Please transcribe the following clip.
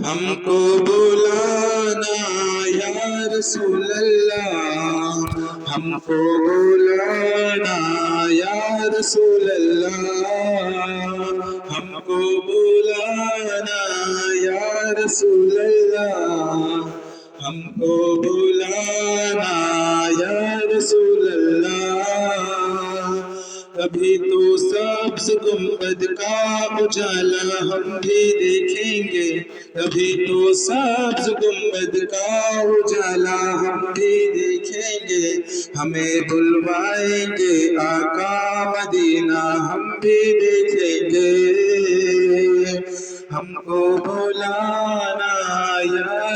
ہم کو بلانا یا رسول اللہ، ہم کو بلانا یا رسول اللہ، ہم کو بلانا یا رسول اللہ، ہم کو بلانا یا رسول اللہ۔ کبھی تو سبز گنبد کا اجالا ہم بھی دیکھیں گے، کبھی تو سبز گنبد کا اجالا ہم بھی دیکھیں گے، ہمیں بلوائیں گے آقا مدینہ ہم بھی دیکھیں گے، ہم کو بلانا یا